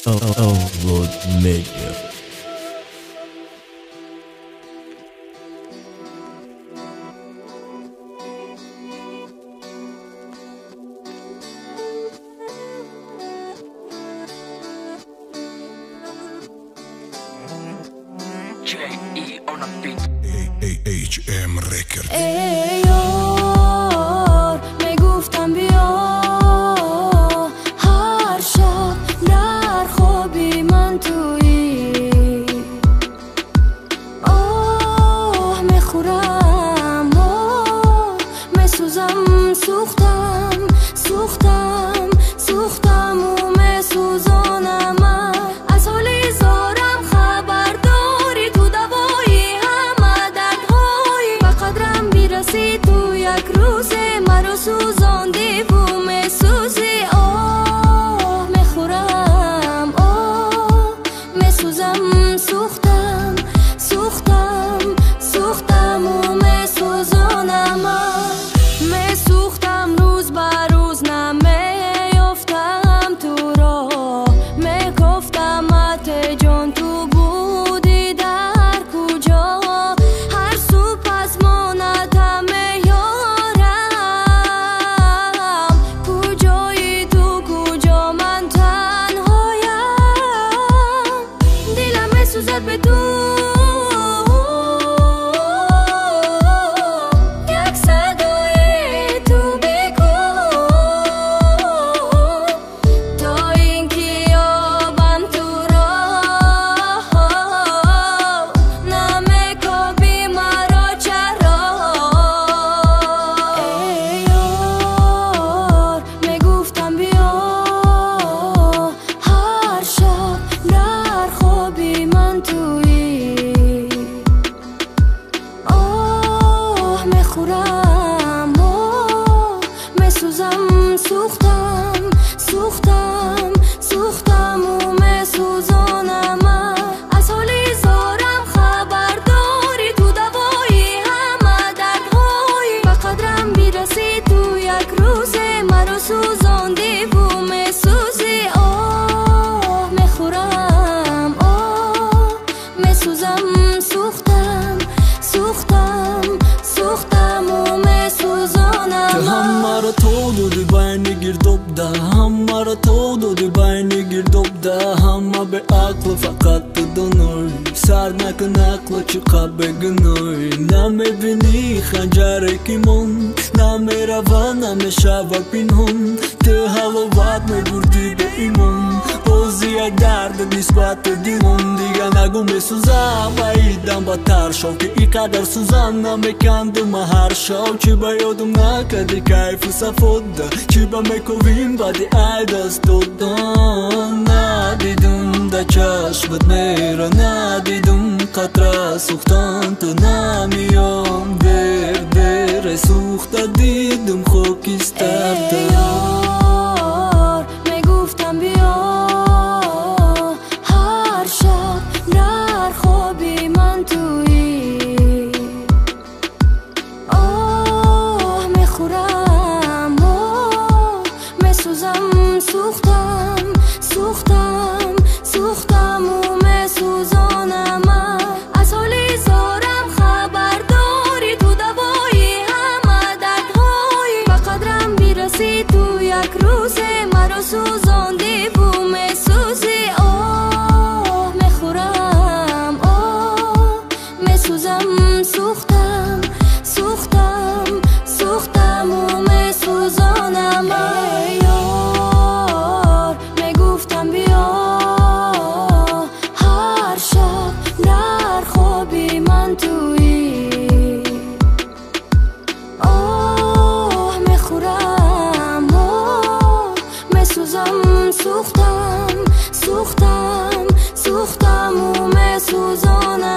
Outlook Media. J.E. on a beat. HM Record. ای یار میگفتم بیا هر شب در خوابی من تویی آه میخورم آه میسوزم سوختم سوختم سوختم و میسوزانم از حالی زارم خبر داری تو دوایی همه دردهایی به قدرم میرسی تو یک روز مرا سوزاندی و میسوزی آه میخورم آه میسوزم سوختم سوختم سوختم و میسوزانم میسوختم روز به روز نمیافتم تو را میگفتم ات جان تو بودی در کجا هر سو پس مانتم یارم کجایی تو کجا من تنهایم دلم میسوزد به تو یک صدای تو بگو تا اینکه یابم تو را نمیکابی مرا چرا ای یار میگفتم بیا هر شب در خوابی من تویی آه میخورم آه میسوزم سوختم سوختم سوختم و میسوزانم از حالی زارم خبر داری تو دوایی همه دردهایی به قدرم میرسی تو یک روز مرا سوزاندی و میسوزی آه میخورم آه میسوزم سوختم سوختم سوختم و میسوزانم همه را تو دادی بین گردابده همه را تو دادی بین گردابده همه به عقل فقط تو دانوی سر نکن عقل چقدر بگنوی نمیبینی خنجره که من نمیروه نمیشوه پنهان تو حلاوت میبردی به ایمان بازی یک درد نسبت به دیمان دیگه نگو میسوزم ایدم بدتر شو که اینقدر سوزن نمیکندم هر شو چی به یادم نکردی کیف و صفاده چی به میکویم بدی ای دست دادن ندیدم در چشمت میره ندیدم قطره سوختن تو نمیام دیر دیر سوخته دیدم خاکستر ای یار میگفتم بیا هر شب در خوابی من تویی آه میخورم آه میسوزم سوختم سوختم سوختم و میسوزانم از حالی زارم خبر داری تو دوایی همه دردهایی به قدرم میرسی تو یک روز مرا سوزاندی و میسوزی آه میخورم آه میسوزم سوختم سوختم سوختم و میسوزانم ای یار میگفتم بیا هر شب در خوابی من تویی آه میخورم آه میسوزم سوختم سوختم سوختم و میسوزانم